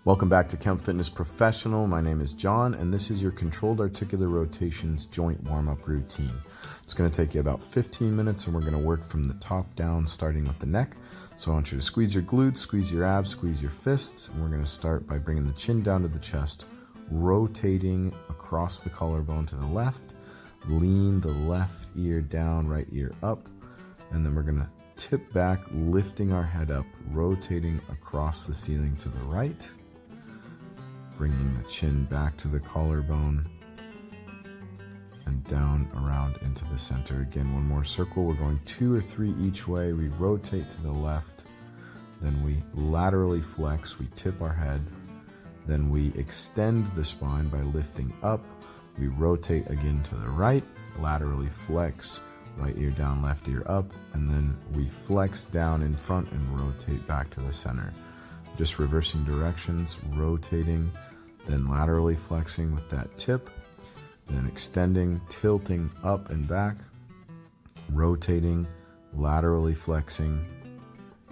Welcome back to Kempf Fitness Professional. My name is John, and this is your controlled articular rotations joint warm-up routine. It's going to take you about 15 minutes, and we're going to work from the top down, starting with the neck. So I want you to squeeze your glutes, squeeze your abs, squeeze your fists, and we're going to start by bringing the chin down to the chest, rotating across the collarbone to the left, lean the left ear down, right ear up, and then we're going to tip back, lifting our head up, rotating across the ceiling to the right, bringing the chin back to the collarbone and down around into the center. Again, one more circle. We're going 2 or 3 each way. We rotate to the left, then we laterally flex, we tip our head, then we extend the spine by lifting up. We rotate again to the right, laterally flex, right ear down, left ear up, and then we flex down in front and rotate back to the center. Just reversing directions, rotating, then laterally flexing with that tip, then extending, tilting up and back, rotating, laterally flexing,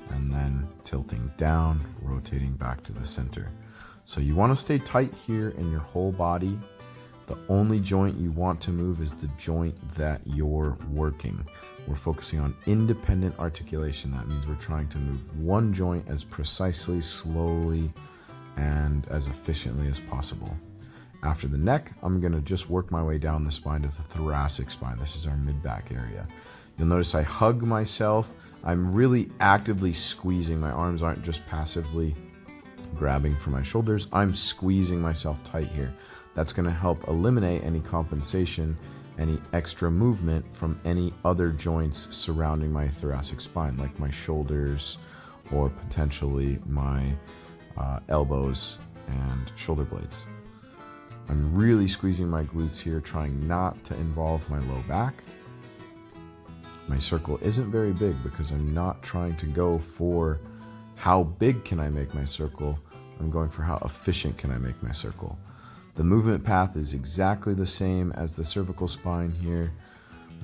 and then tilting down, rotating back to the center. So you want to stay tight here in your whole body. The only joint you want to move is the joint that you're working. We're focusing on independent articulation. That means we're trying to move one joint as precisely, slowly, and as efficiently as possible. After the neck, I'm going to just work my way down the spine to the thoracic spine. This is our mid-back area. You'll notice I hug myself. I'm really actively squeezing. My arms aren't just passively grabbing for my shoulders. I'm squeezing myself tight here. That's going to help eliminate any compensation, any extra movement from any other joints surrounding my thoracic spine, like my shoulders or potentially my elbows and shoulder blades. I'm really squeezing my glutes here, trying not to involve my low back. My circle isn't very big because I'm not trying to go for how big can I make my circle. I'm going for how efficient can I make my circle. The movement path is exactly the same as the cervical spine here.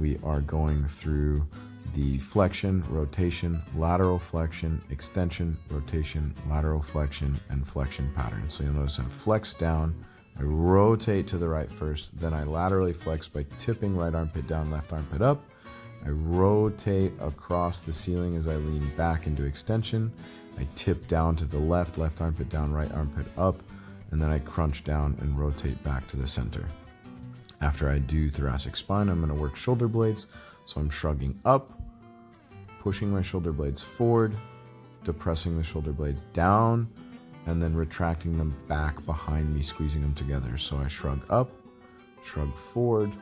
We are going through the flexion, rotation, lateral flexion, extension, rotation, lateral flexion, and flexion pattern. So you'll notice I flex down, I rotate to the right first, then I laterally flex by tipping right armpit down, left armpit up. I rotate across the ceiling as I lean back into extension. I tip down to the left, left armpit down, right armpit up, and then I crunch down and rotate back to the center. After I do thoracic spine, I'm going to work shoulder blades. So I'm shrugging up, pushing my shoulder blades forward, depressing the shoulder blades down, and then retracting them back behind me, squeezing them together. So I shrug up, shrug forward,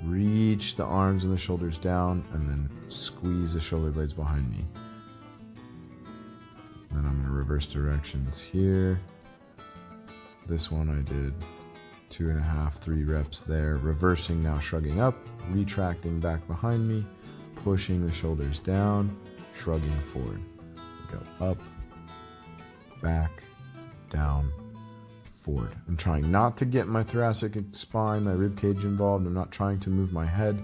reach the arms and the shoulders down, and then squeeze the shoulder blades behind me. Then I'm going to reverse directions here. This one I did 2.5, 3 reps there. Reversing now, shrugging up, retracting back behind me, pushing the shoulders down, shrugging forward. Go up, back, down, forward. I'm trying not to get my thoracic spine, my rib cage involved. I'm not trying to move my head.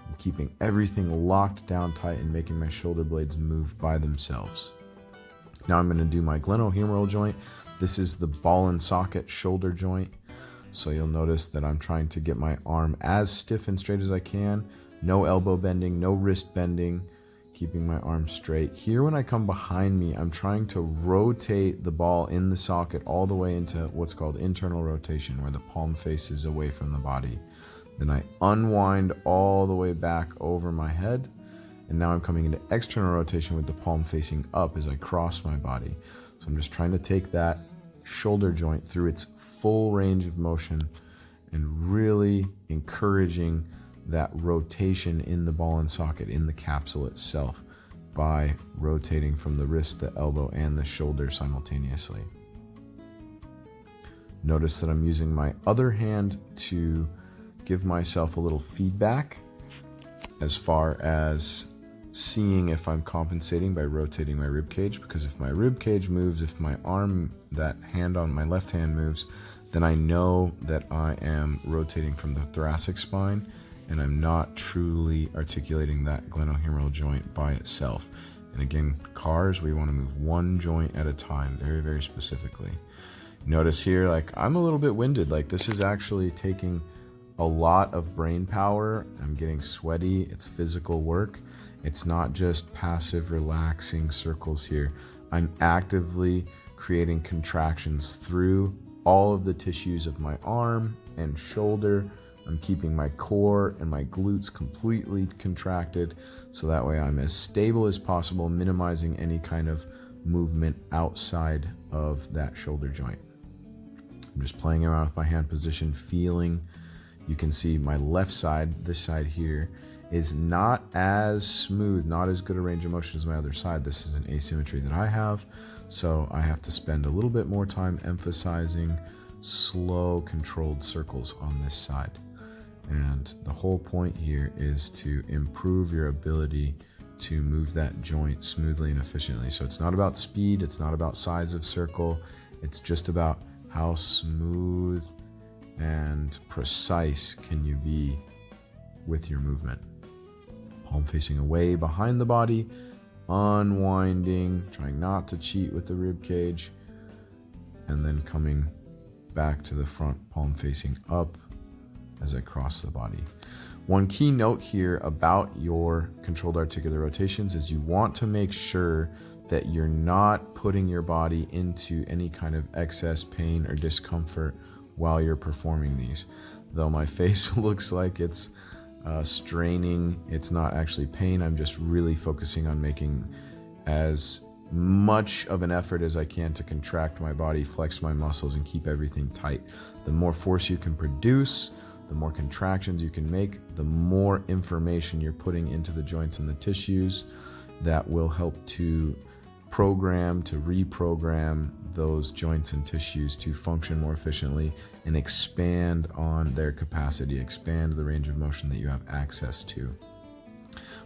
I'm keeping everything locked down tight and making my shoulder blades move by themselves. Now I'm going to do my glenohumeral joint. This is the ball and socket shoulder joint. So you'll notice that I'm trying to get my arm as stiff and straight as I can. No elbow bending, no wrist bending, keeping my arm straight. Here when I come behind me, I'm trying to rotate the ball in the socket all the way into what's called internal rotation, where the palm faces away from the body. Then I unwind all the way back over my head. And now I'm coming into external rotation with the palm facing up as I cross my body. So I'm just trying to take that shoulder joint through its full range of motion and really encouraging that rotation in the ball and socket, in the capsule itself, by rotating from the wrist, the elbow, and the shoulder simultaneously. Notice that I'm using my other hand to give myself a little feedback as far as seeing if I'm compensating by rotating my rib cage, because if my rib cage moves, if my arm, that hand on my left hand moves, then I know that I am rotating from the thoracic spine and I'm not truly articulating that glenohumeral joint by itself. And again, cars, we want to move one joint at a time, very, very specifically. Notice here, like I'm a little bit winded. Like this is actually taking a lot of brain power. I'm getting sweaty. It's physical work. It's not just passive, relaxing circles here. I'm actively creating contractions through all of the tissues of my arm and shoulder. I'm keeping my core and my glutes completely contracted, so that way I'm as stable as possible, minimizing any kind of movement outside of that shoulder joint. I'm just playing around with my hand position, feeling. You can see my left side, this side here, is not as smooth, not as good a range of motion as my other side. This is an asymmetry that I have, so I have to spend a little bit more time emphasizing slow, controlled circles on this side. And the whole point here is to improve your ability to move that joint smoothly and efficiently. So it's not about speed, it's not about size of circle, it's just about how smooth and precise can you be with your movement. Palm facing away behind the body, unwinding, trying not to cheat with the rib cage, and then coming back to the front, palm facing up as I cross the body. One key note here about your controlled articular rotations is you want to make sure that you're not putting your body into any kind of excess pain or discomfort while you're performing these. Though my face looks like it's straining, it's not actually pain. I'm just really focusing on making as much of an effort as I can to contract my body, flex my muscles, and keep everything tight. The more force you can produce, the more contractions you can make, the more information you're putting into the joints and the tissues that will help to program, to reprogram those joints and tissues to function more efficiently and expand on their capacity, expand the range of motion that you have access to.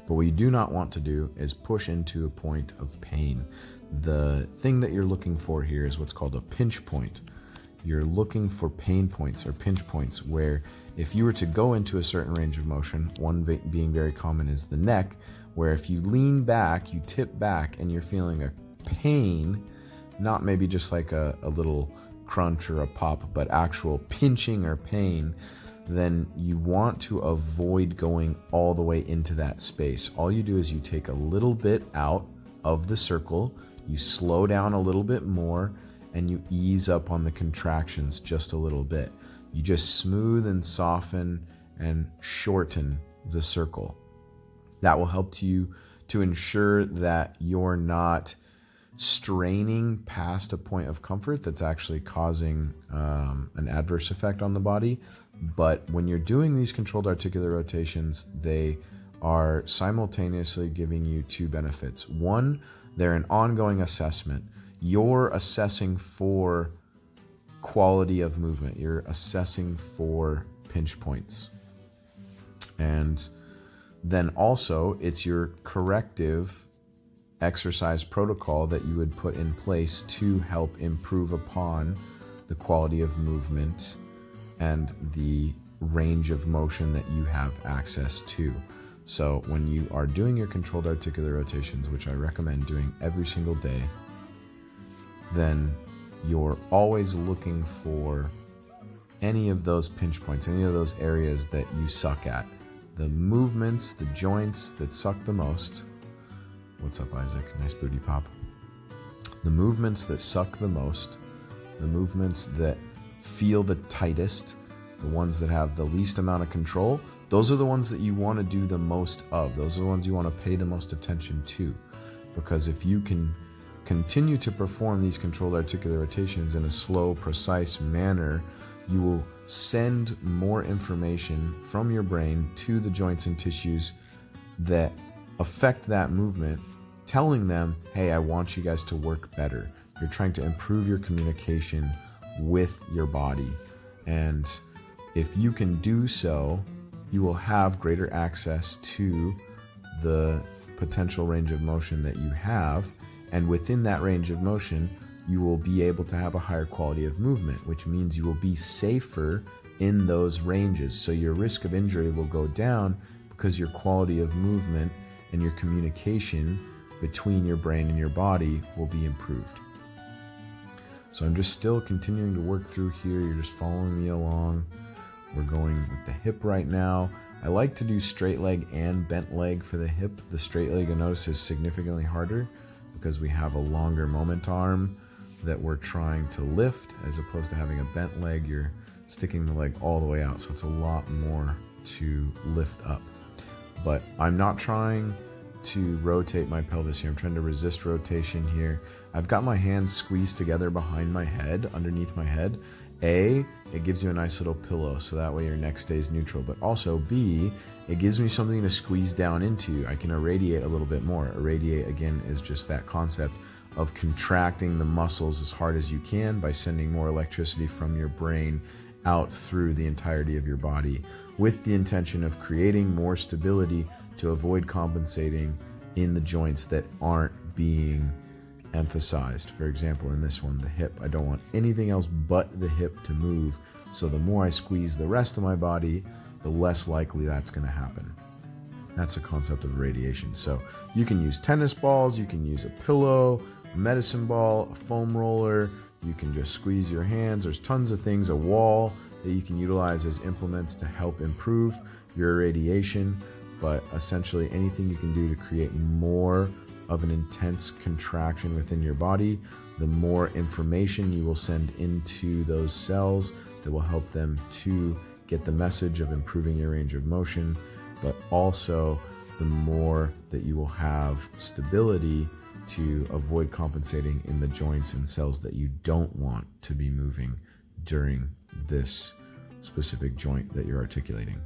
But what you do not want to do is push into a point of pain. The thing that you're looking for here is what's called a pinch point. You're looking for pain points or pinch points where if you were to go into a certain range of motion, one being very common is the neck, where if you lean back, you tip back and you're feeling a pain, not maybe just like a little crunch or a pop, but actual pinching or pain, then you want to avoid going all the way into that space. All you do is you take a little bit out of the circle, you slow down a little bit more, and you ease up on the contractions just a little bit. You just smooth and soften and shorten the circle. That will help you to ensure that you're not straining past a point of comfort that's actually causing an adverse effect on the body. But when you're doing these controlled articular rotations, they are simultaneously giving you two benefits. One, they're an ongoing assessment. You're assessing for quality of movement. You're assessing for pinch points. And then also, it's your corrective exercise protocol that you would put in place to help improve upon the quality of movement and the range of motion that you have access to. So when you are doing your controlled articular rotations, which I recommend doing every single day, then you're always looking for any of those pinch points, any of those areas that you suck at. The movements, the joints that suck the most. What's up, Isaac? Nice booty pop. The movements that suck the most, the movements that feel the tightest, the ones that have the least amount of control, those are the ones that you want to do the most of. Those are the ones you want to pay the most attention to. Because if you can continue to perform these controlled articular rotations in a slow, precise manner, you will send more information from your brain to the joints and tissues that affect that movement, telling them, hey, I want you guys to work better. You're trying to improve your communication with your body. And if you can do so, you will have greater access to the potential range of motion that you have. And within that range of motion, you will be able to have a higher quality of movement, which means you will be safer in those ranges. So your risk of injury will go down because your quality of movement and your communication between your brain and your body will be improved. So I'm just still continuing to work through here. You're just following me along. We're going with the hip right now. I like to do straight leg and bent leg for the hip. The straight leg, you'll notice, is significantly harder because we have a longer moment arm that we're trying to lift, as opposed to having a bent leg, you're sticking the leg all the way out. So it's a lot more to lift up. But I'm not trying to rotate my pelvis here. I'm trying to resist rotation here. I've got my hands squeezed together behind my head, underneath my head. A, it gives you a nice little pillow, so that way your neck stays neutral. But also B, it gives me something to squeeze down into. I can irradiate a little bit more. Irradiate, again, is just that concept of contracting the muscles as hard as you can by sending more electricity from your brain out through the entirety of your body, with the intention of creating more stability to avoid compensating in the joints that aren't being emphasized. For example, in this one, the hip, I don't want anything else but the hip to move. So the more I squeeze the rest of my body, the less likely that's going to happen. That's the concept of radiation. So you can use tennis balls, you can use a pillow, a medicine ball, a foam roller, you can just squeeze your hands. There's tons of things, a wall that you can utilize as implements to help improve your irradiation. But essentially anything you can do to create more of an intense contraction within your body, the more information you will send into those cells that will help them to get the message of improving your range of motion, but also the more that you will have stability to avoid compensating in the joints and cells that you don't want to be moving during this specific joint that you're articulating.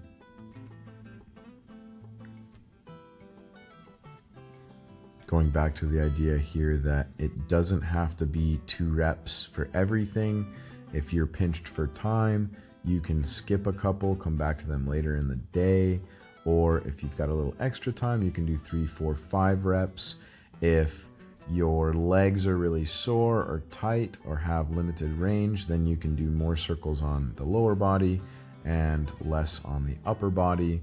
Going back to the idea here that it doesn't have to be 2 reps for everything. If you're pinched for time, you can skip a couple, come back to them later in the day. Or if you've got a little extra time, you can do 3, 4, 5 reps. If your legs are really sore or tight or have limited range, then you can do more circles on the lower body and less on the upper body.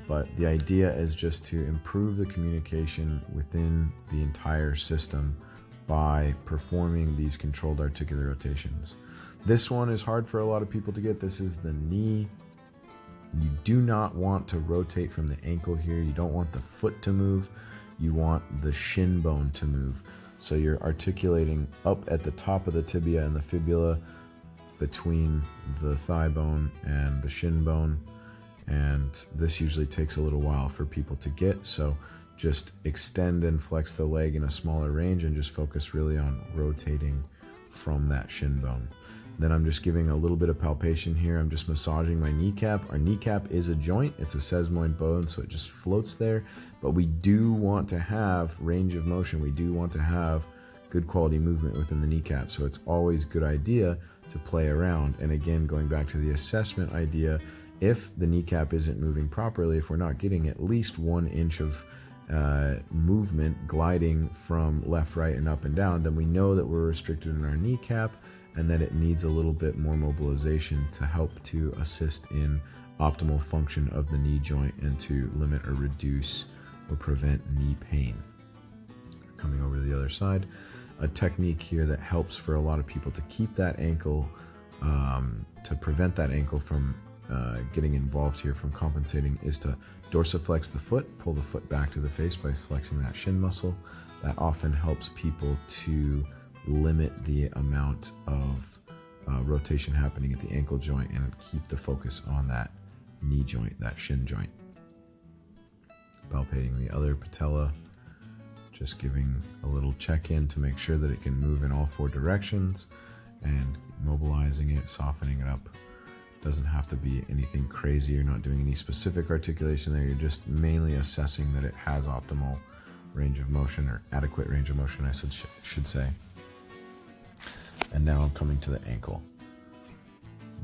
But the idea is just to improve the communication within the entire system by performing these controlled articular rotations. This one is hard for a lot of people to get. This is the knee. You do not want to rotate from the ankle here. You don't want the foot to move. You want the shin bone to move. So you're articulating up at the top of the tibia and the fibula between the thigh bone and the shin bone. And this usually takes a little while for people to get. So just extend and flex the leg in a smaller range and just focus really on rotating from that shin bone. Then I'm just giving a little bit of palpation here. I'm just massaging my kneecap. Our kneecap is a joint. It's a sesamoid bone, so it just floats there. But we do want to have range of motion. We do want to have good quality movement within the kneecap. So it's always a good idea to play around. And again, going back to the assessment idea, if the kneecap isn't moving properly, if we're not getting at least 1 inch of movement gliding from left, right, and up and down, then we know that we're restricted in our kneecap and that it needs a little bit more mobilization to help to assist in optimal function of the knee joint and to limit or reduce or prevent knee pain. Coming over to the other side, a technique here that helps for a lot of people to keep that ankle, to prevent that ankle from getting involved here, from compensating, is to dorsiflex the foot, pull the foot back to the face by flexing that shin muscle. That often helps people to limit the amount of rotation happening at the ankle joint and keep the focus on that knee joint, that shin joint. Palpating the other patella, just giving a little check-in to make sure that it can move in all 4 directions and mobilizing it, softening it up. Doesn't have to be anything crazy. You're not doing any specific articulation there. You're just mainly assessing that it has optimal range of motion, or adequate range of motion, I should say. And now I'm coming to the ankle.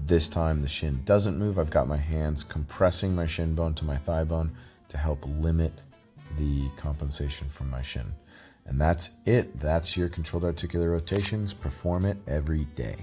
This time the shin doesn't move. I've got my hands compressing my shin bone to my thigh bone to help limit the compensation from my shin. And that's it. That's your controlled articular rotations. Perform it every day.